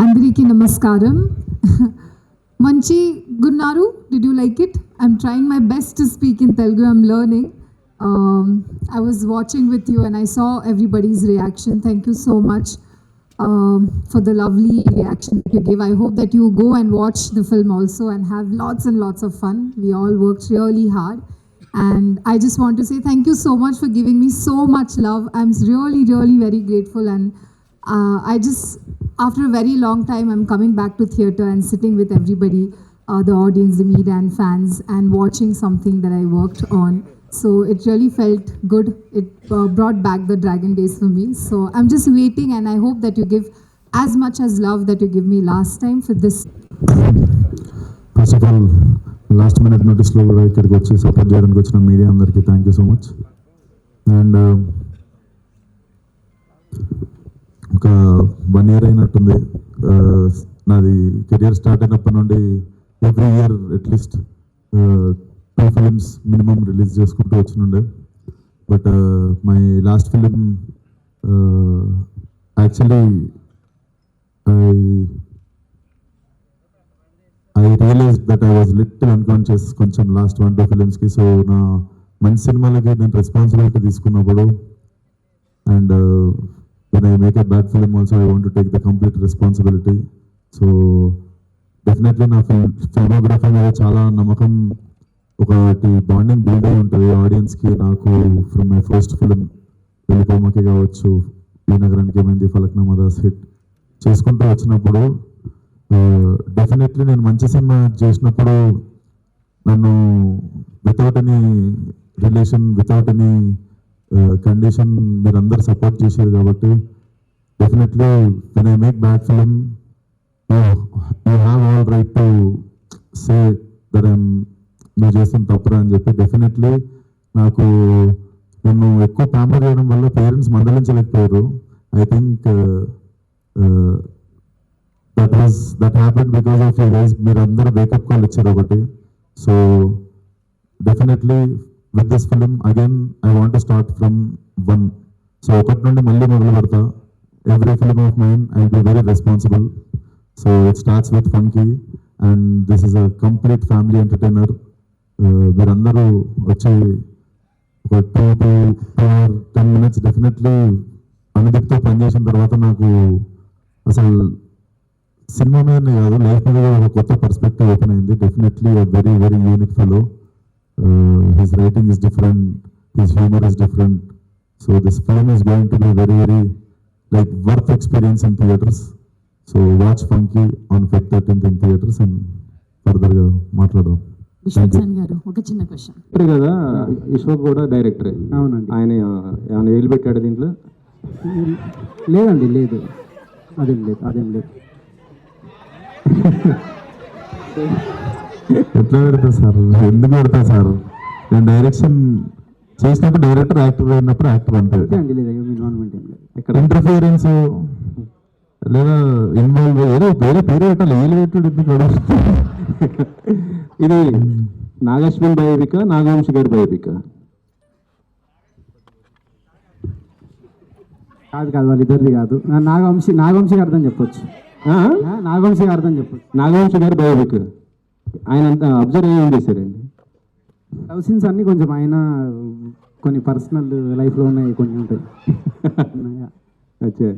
Andariki Namaskaram. Manchi Gunnaru, did you like it? I'm trying my best to speak in Telugu. I'm learning. I was watching with you and I saw everybody's reaction. Thank you so much for the lovely reaction that you gave. I hope that you go and watch the film also and have lots and lots of fun. We all worked really hard. And I just want to say thank you so much for giving me so much love. I'm really very grateful. And after a very long time, I'm coming back to theatre and sitting with everybody, the audience, the media and fans, and watching something that I worked on. So it really felt good. It brought back the Dragon days for me. So I'm just waiting, and I hope that you give as much as love that you gave me last time for this. First of all, last minute notice లో కూడా ఇక్కడికి వచ్చి support చేయడానికి వచ్చిన media అందరికీ thank you so much. And ఒక 1 year అయినట్టుంది నాది కెరియర్ స్టార్ట్ అయినప్పటి నుండి ఎవ్రీ ఇయర్ అట్లీస్ట్ 2 films మినిమం రిలీజ్ చేసుకుంటూ వచ్చినుండే. But my last film actually I realized that I was little unconscious కొంచెం లాస్ట్ 1-2 ఫిలిమ్స్కి. సో నా మంచి సినిమాలకి నేను రెస్పాన్సిబిలిటీ తీసుకున్నప్పుడు and when I make a bad film also I want to take the complete responsibility. So definitely నా filmography మీద చాలా నమ్మకం, ఒకటి బాండింగ్ బిల్డ్ అయి ఉంటుంది ఆడియన్స్కి నాకు. ఫ్రమ్ మై ఫస్ట్ ఫిలిం వెళ్ళిపోమకి కావచ్చు, ఈ నగరానికి ఏమైంది, ఫలక్నామా దాస్ హిట్ చేసుకుంటూ వచ్చినప్పుడు డెఫినెట్లీ నేను మంచి సినిమా చేసినప్పుడు నన్ను without any relation, without any condition మీరందరూ సపోర్ట్ చేశారు. కాబట్టి definitely when I make bad film you have all right to say that నువ్వు చేసిన తప్పురా అని చెప్పి. డెఫినెట్లీ నాకు నన్ను ఎక్కువ ప్యాంపర్ చేయడం వల్ల పేరెంట్స్ మందలించలేకపోయారు. I think that happened because of you guys. మీరు అందరూ వేకప్ కాల్ ఇచ్చారు ఒకటి. So definitely with this film again I want to start from 1. So ఒకటి నుండి మళ్ళీ మొదలు పెడతా. Every film of mine I'll be very responsible. So it starts with Funky and this is a complete family entertainer. మీరందరూ వచ్చి ఒక 2 to 10 minutes definitely అనుదిప్తో పనిచేసిన తర్వాత నాకు అసలు సినిమా మీదనే కాదు లైఫ్ మీద కూడా ఒక కొత్త పర్స్పెక్టివ్ ఓపెన్ అయింది. Definitely very unique fellow. His writing is different, his humor is different. So this film is going to be very like worth experience in theaters. So watch Funky on Feb 13th in theaters and further గా మాట్లాడదాం. విశ్వనాథ్ గారు ఒక చిన్న question. ఇప్పుడు కదా విశ్వక్ కూడా డైరెక్టరే. అవునండి. ఆయన ఏమైనా ఏలు పెట్టాడు దీంట్లో? లేదండి, లేదు, అదేం లేదు. ఎట్లా పెడతా సార్, ఎందుకు పెడతా సార్? నేను డైరెక్షన్ చేసినప్పుడు డైరెక్టర్, యాక్టర్ అయినప్పుడు యాక్టర్ అంటే ఇన్వాల్వ్మెంట్ ఏం లేదు. ఇక్కడ ఇంటర్ఫియరెన్స్ లేదా ఇన్వాల్వ్ ఏదో వేరే పేరు పెట్టాలి, ఏలు పెట్టాడు ఎందుకు అడుగుతుంది? ఇది నాగశ్విన్ బయోపిక, నాగవంశి గారి బయోపిక కాదు, వాళ్ళిద్దరిది కాదు. నాగవంశి గారిదని చెప్పొచ్చు. నాగవంశి గారిదని చెప్పొచ్చు. నాగవంశి గారి బయోపిక్. ఆయన అంతా అబ్జర్వ్ ఏం చేశారండి? లవ్ సీన్స్ అన్నీ కొంచెం ఆయన కొన్ని పర్సనల్ లైఫ్లో ఉన్నాయి, కొన్ని ఉంటాయి. అచ్చా.